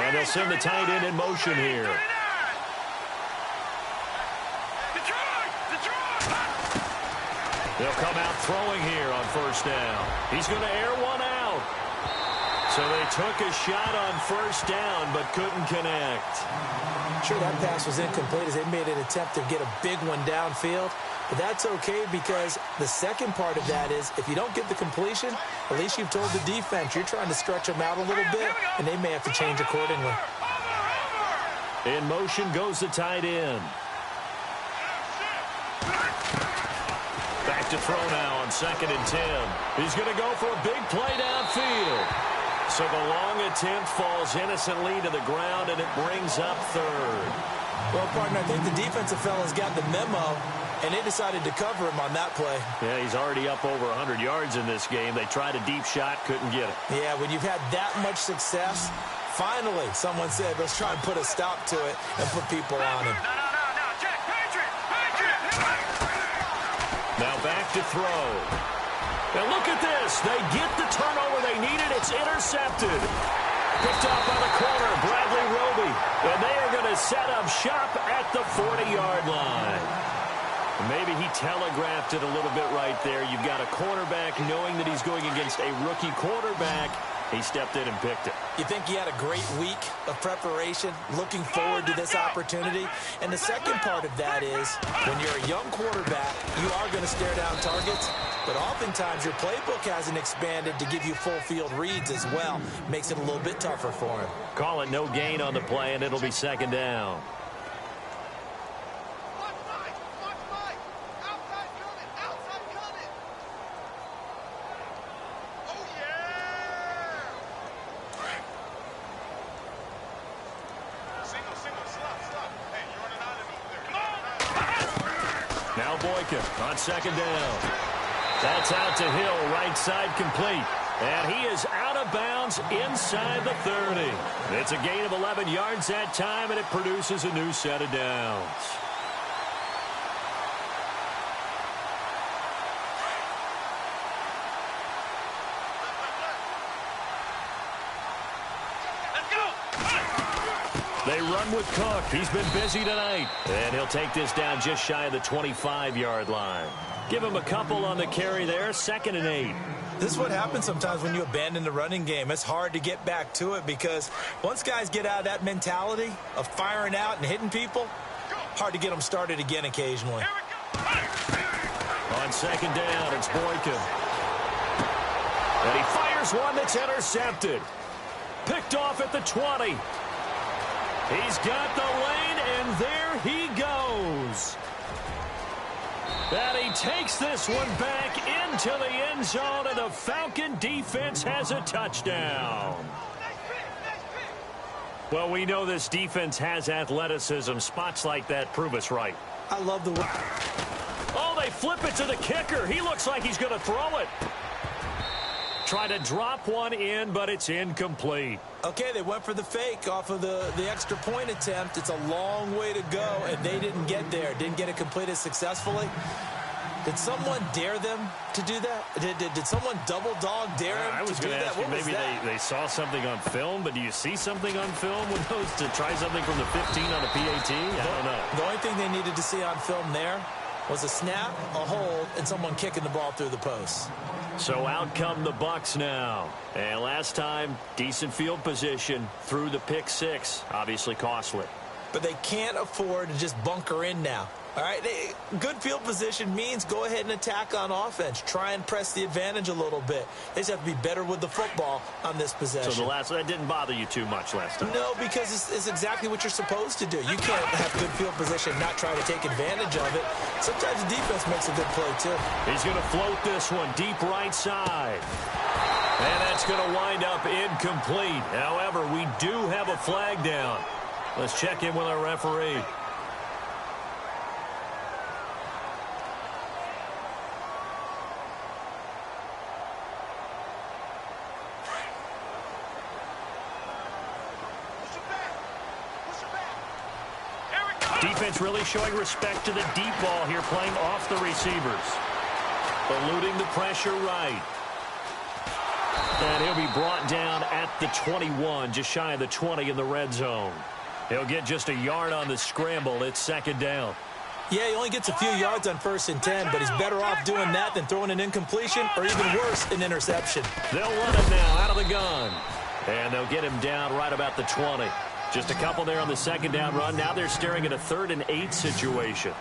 And they'll send the tight end in motion here. They'll come out throwing here on first down. He's going to air one out. So they took a shot on first down but couldn't connect. Sure, that pass was incomplete as they made an attempt to get a big one downfield. But that's okay because the second part of that is if you don't get the completion, at least you've told the defense you're trying to stretch them out a little bit, and they may have to change accordingly. In motion goes the tight end. Back to throw now on 2nd and 10. He's going to go for a big play downfield. So the long attempt falls innocently to the ground, and it brings up 3rd. Well, partner, I think the defensive fellas got the memo, and they decided to cover him on that play. Yeah, he's already up over 100 yards in this game. They tried a deep shot, couldn't get it. Yeah, when you've had that much success, finally someone said, let's try and put a stop to it and put people on him. No, Jack, Patriot! Now back to throw. And look at this. They get the turnover they needed. It's intercepted. Picked up by the corner, Bradley Roby. And they are going to set up shop at the 40-yard line. Maybe he telegraphed it a little bit right there. You've got a cornerback knowing that he's going against a rookie quarterback. He stepped in and picked it. You think he had a great week of preparation, looking forward to this opportunity? And the second part of that is, when you're a young quarterback, you are going to stare down targets, but oftentimes your playbook hasn't expanded to give you full field reads as well. Makes it a little bit tougher for him. Call it no gain on the play, and it'll be 2nd down. Now Boykin on 2nd down. That's out to Hill, right side complete. And he is out of bounds inside the 30. It's a gain of 11 yards that time, and it produces a new set of downs. They run with Cook. He's been busy tonight. And he'll take this down just shy of the 25-yard line. Give him a couple on the carry there. 2nd and 8. This is what happens sometimes when you abandon the running game. It's hard to get back to it because once guys get out of that mentality of firing out and hitting people, hard to get them started again occasionally. On 2nd down, it's Boykin. And he fires one that's intercepted. Picked off at the 20. He's got the lane, and there he goes. And he takes this one back into the end zone, and the Falcon defense has a touchdown. Well, we know this defense has athleticism. Spots like that prove us right. I love the way. Oh, they flip it to the kicker. He looks like he's going to throw it. Try to drop one in, but it's incomplete. Okay, they went for the fake off of the extra point attempt. It's a long way to go, and they didn't get there. Didn't get it completed successfully. Did someone dare them to do that? Did someone double dog dare them I was to do going to that? ask you, maybe they saw something on film, but do you see something on film when those to try something from the 15 on a PAT? I don't know. The only thing they needed to see on film there was a snap, a hold, and someone kicking the ball through the post. So out come the Bucs now. And last time, decent field position through the pick 6. Obviously costly. But they can't afford to just bunker in now. All right, good field position means go ahead and attack on offense. Try and press the advantage a little bit. They just have to be better with the football on this possession. So that didn't bother you too much last time? No, because it's exactly what you're supposed to do. You can't have good field position, not try to take advantage of it. Sometimes the defense makes a good play, too. He's going to float this one deep right side. And that's going to wind up incomplete. However, we do have a flag down. Let's check in with our referee. Defense really showing respect to the deep ball here, playing off the receivers. Eluding the pressure right. And he'll be brought down at the 21, just shy of the 20 in the red zone. He'll get just a yard on the scramble. It's second down. Yeah, he only gets a few yards on 1st and 10, but he's better off doing that than throwing an incompletion or even worse, an interception. They'll run it now out of the gun. And they'll get him down right about the 20. Just a couple there on the second down run. Now they're staring at a 3rd and 8 situation.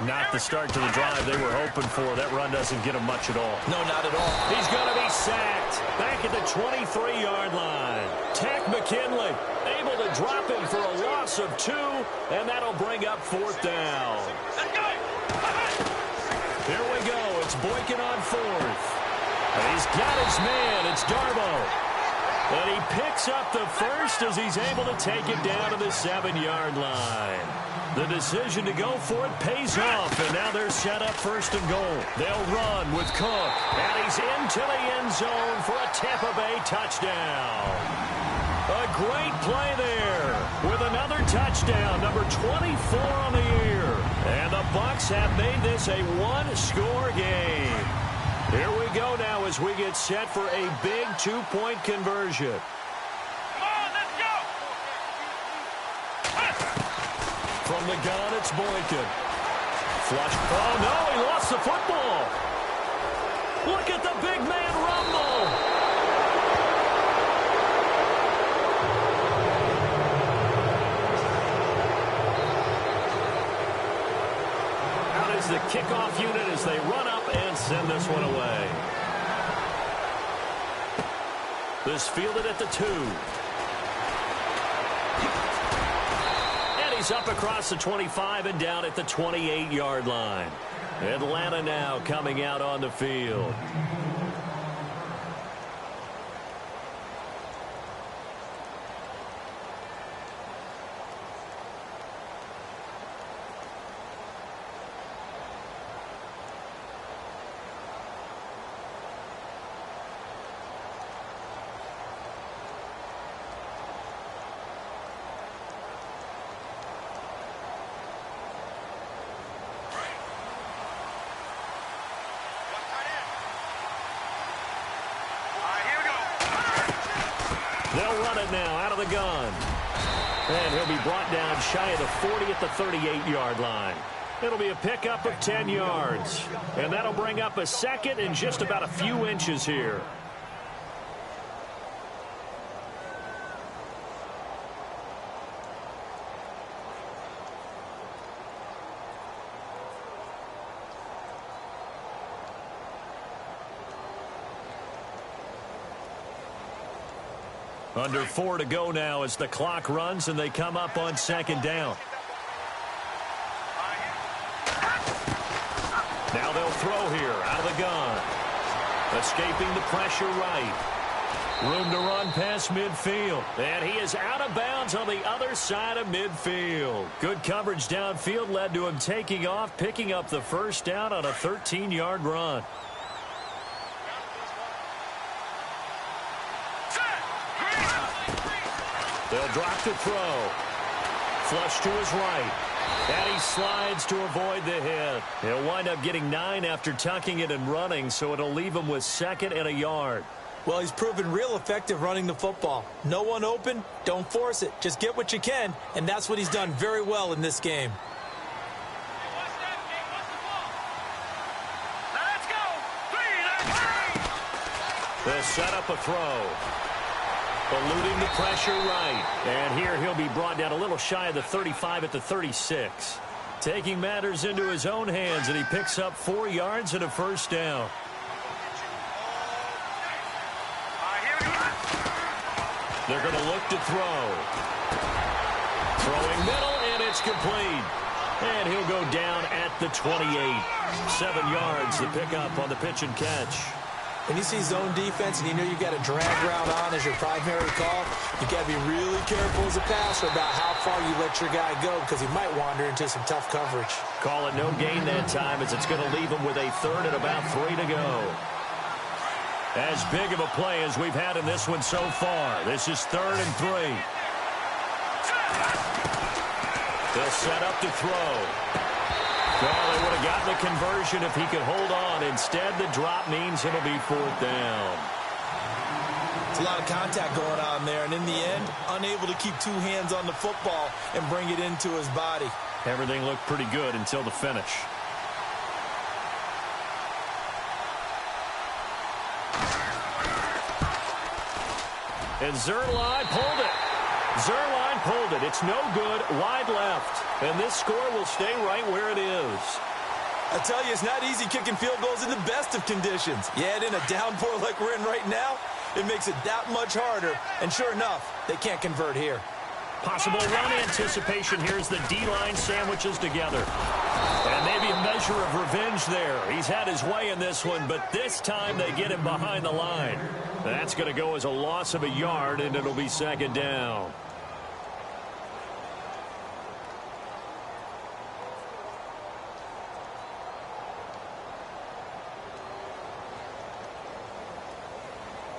Not the start to the drive they were hoping for. That run doesn't get him much at all. No, not at all. He's going to be sacked back at the 23-yard line. Tack McKinley able to drop him for a loss of 2, and that'll bring up 4th down. Here we go. It's Boykin on 4th. And he's got his man. It's Darbo. And he picks up the 1st as he's able to take it down to the 7-yard line. The decision to go for it pays off, and now they're set up 1st and goal. They'll run with Cook, and he's into the end zone for a Tampa Bay touchdown. A great play there with another touchdown, number 24 on the year. And the Bucs have made this a one-score game. Here we go now as we get set for a big 2-point conversion. From the gun, it's Boykin. Flush. Oh, no, he lost the football. Look at the big man rumble. Out is the kickoff unit as they run up and send this one away. This fielded at the 2. He's up across the 25 and down at the 28-yard line. Atlanta now coming out on the field. They'll run it now out of the gun. And he'll be brought down shy of the 40 at the 38-yard line. It'll be a pickup of 10 yards. And that'll bring up a 2nd and just about a few inches here. Under 4 to go now as the clock runs and they come up on 2nd down. Now they'll throw here out of the gun. Escaping the pressure right. Room to run past midfield. And he is out of bounds on the other side of midfield. Good coverage downfield led to him taking off, picking up the 1st down on a 13-yard run. They'll drop to throw. Flush to his right. And he slides to avoid the hit. He'll wind up getting 9 after tucking it and running, so it'll leave him with 2nd and a yard. Well, he's proven real effective running the football. No one open, don't force it. Just get what you can, and that's what he's done very well in this game. They'll set up a throw. Eluding the pressure right. And here he'll be brought down a little shy of the 35 at the 36. Taking matters into his own hands, and he picks up 4 yards and a 1st down. They're going to look to throw. Throwing middle, and it's complete. And he'll go down at the 28. 7 yards, the pickup on the pitch and catch. When you see zone defense and you know you got a drag route on as your primary call, you got to be really careful as a passer about how far you let your guy go because he might wander into some tough coverage. Call it no gain that time as it's going to leave him with a 3rd and about 3 to go. As big of a play as we've had in this one so far. This is 3rd and 3. They'll set up to throw. Well, they would have gotten the conversion if he could hold on. Instead, the drop means it'll be 4th down. It's a lot of contact going on there, and in the end, unable to keep two hands on the football and bring it into his body. Everything looked pretty good until the finish. And Zerline pulled it. Zerline pulled it. It's no good. Wide left. And this score will stay right where it is. I tell you, it's not easy kicking field goals in the best of conditions. Yet in a downpour like we're in right now, it makes it that much harder. And sure enough, they can't convert here. Possible run anticipation here as the D-line sandwiches together. And maybe a measure of revenge there. He's had his way in this one, but this time they get him behind the line. That's going to go as a loss of a yard, and it'll be second down.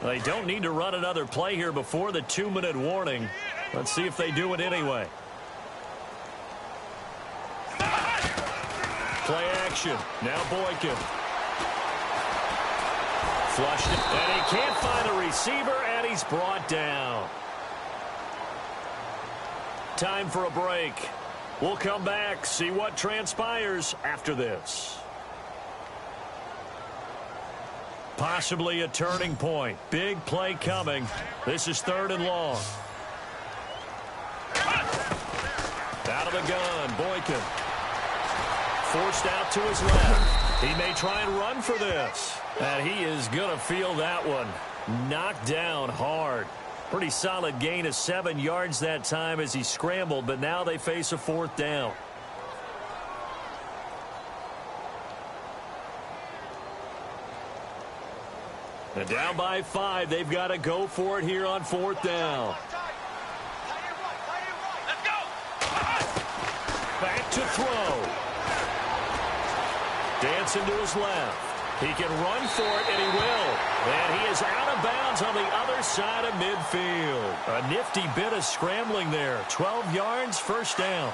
They don't need to run another play here before the 2-minute warning. Let's see if they do it anyway. Play action. Now Boykin. Flushed it. And he can't find a receiver, and he's brought down. Time for a break. We'll come back, see what transpires after this. Possibly a turning point. Big play coming. This is 3rd and long. Out of the gun, Boykin. Forced out to his left. He may try and run for this. And he is going to feel that one. Knocked down hard. Pretty solid gain of 7 yards that time as he scrambled, but now they face a 4th down. And down by 5, they've got to go for it here on 4th down. Let's go. Back to throw. Dancing to his left. He can run for it, and he will. And he is out of bounds on the other side of midfield. A nifty bit of scrambling there. 12 yards, 1st down.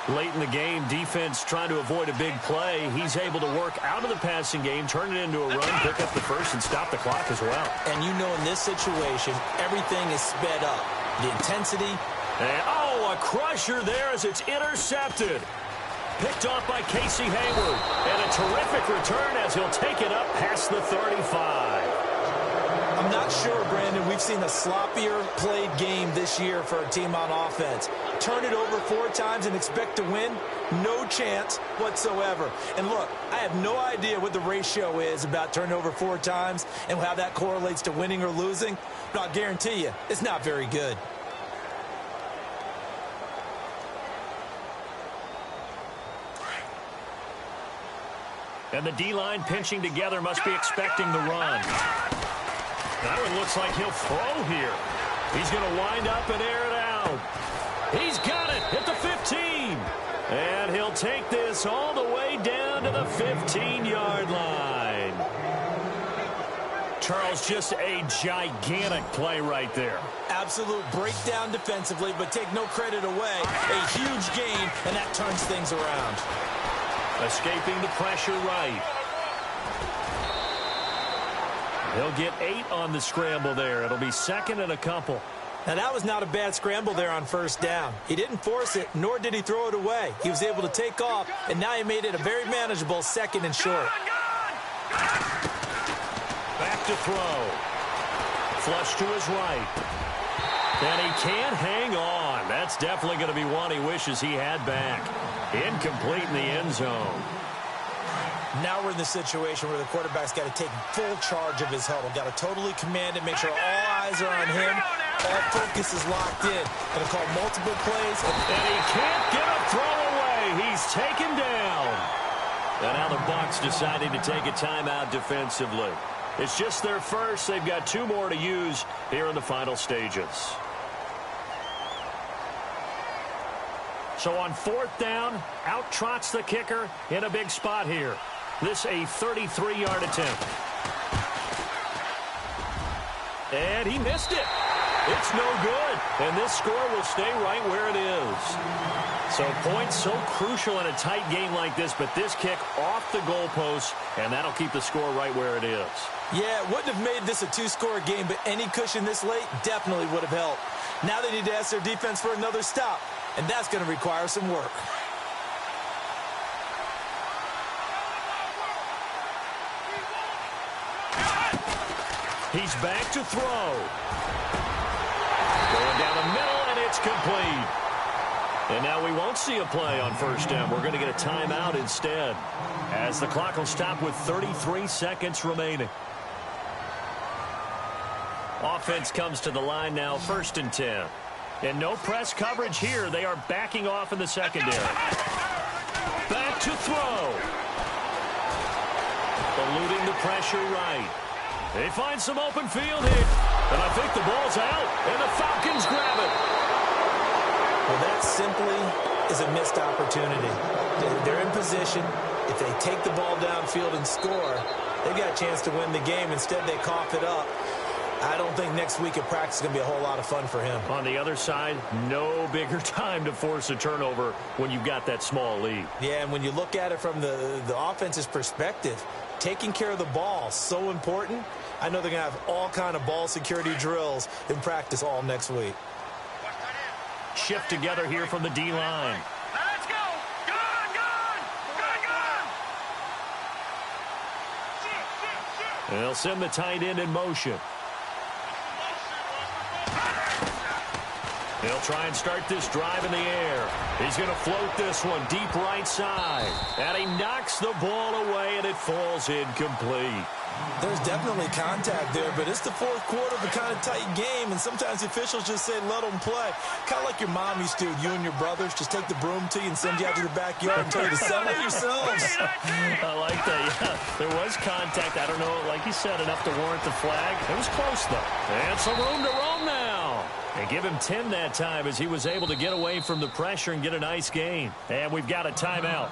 Late in the game, defense trying to avoid a big play. He's able to work out of the passing game, turn it into a run, pick up the first, and stop the clock as well. And you know in this situation, everything is sped up. The intensity. And, oh, a crusher there as it's intercepted. Picked off by Casey Hayward. And a terrific return as he'll take it up past the 35. I'm not sure, Brandon, we've seen a sloppier played game this year for a team on offense. Turn it over 4 times and expect to win? No chance whatsoever. And look, I have no idea what the ratio is about turning over 4 times and how that correlates to winning or losing, but I'll guarantee you, it's not very good. And the D-line pinching together must be expecting the run. That one looks like he'll throw here. He's going to wind up and air it out. He's got it at the 15. And he'll take this all the way down to the 15-yard line. Charles, just a gigantic play right there. Absolute breakdown defensively, but take no credit away. A huge gain, and that turns things around. Escaping the pressure right. He'll get 8 on the scramble there. It'll be 2nd and a couple. Now, that was not a bad scramble there on 1st down. He didn't force it, nor did he throw it away. He was able to take off, and now he made it a very manageable 2nd and short. Back to throw. Flush to his right. And he can't hang on. That's definitely going to be one he wishes he had back. Incomplete in the end zone. Now we're in the situation where the quarterback's got to take full charge of his huddle. Got to totally command it, make sure all eyes are on him. All focus is locked in. Going to call multiple plays. And he can't get a throw away. He's taken down. And now the Bucs deciding to take a timeout defensively. It's just their first. They've got 2 more to use here in the final stages. So on 4th down, out trots the kicker in a big spot here. This a 33-yard attempt. And he missed it. It's no good, and this score will stay right where it is. So points so crucial in a tight game like this, but this kick off the goalpost, and that'll keep the score right where it is. Yeah, it wouldn't have made this a two-score game, but any cushion this late definitely would have helped. Now they need to ask their defense for another stop, and that's going to require some work. He's back to throw. Going down the middle, and it's complete. And now we won't see a play on first down. We're going to get a timeout instead, as the clock will stop with 33 seconds remaining. Offense comes to the line now, 1st and 10. And no press coverage here. They are backing off in the secondary. Back to throw. Eluding the pressure right. They find some open field here. And I think the ball's out, and the Falcons grab it. Well, that simply is a missed opportunity. They're in position. If they take the ball downfield and score, they've got a chance to win the game. Instead, they cough it up. I don't think next week at practice is going to be a whole lot of fun for him. On the other side, no bigger time to force a turnover when you've got that small lead. Yeah, and when you look at it from the offense's perspective, taking care of the ball, so important. I know they're going to have all kind of ball security drills in practice all next week. Shift together here from the D-line. Let's go. Gun. They'll send the tight end in motion. They'll try and start this drive in the air. He's going to float this one deep right side. And he knocks the ball away, and it falls incomplete. There's definitely contact there, but it's the fourth quarter of a kind of tight game, and sometimes the officials just say let them play. Kind of like your mom used to, you and your brothers just take the broom to you and send you out to the backyard and tell you to settle it yourselves. I like that, yeah. There was contact. I don't know, like you said, enough to warrant the flag. It was close, though. And some room to roam now. And give him 10 that time as he was able to get away from the pressure and get a nice gain. And we've got a timeout.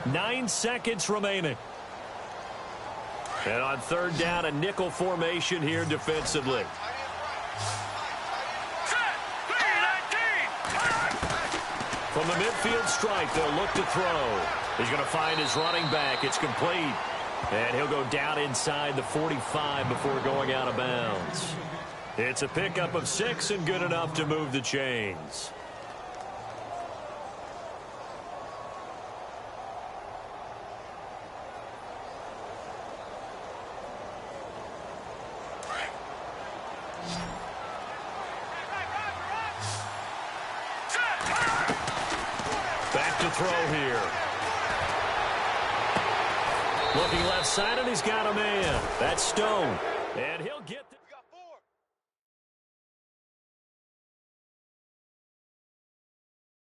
9 seconds remaining. And on 3rd down, a nickel formation here defensively. From the midfield stripe, they'll look to throw. He's going to find his running back. It's complete. And he'll go down inside the 45 before going out of bounds. It's a pickup of 6 and good enough to move the chains. Back to throw here. Looking left side, and he's got a man. That's Stone. And he'll get the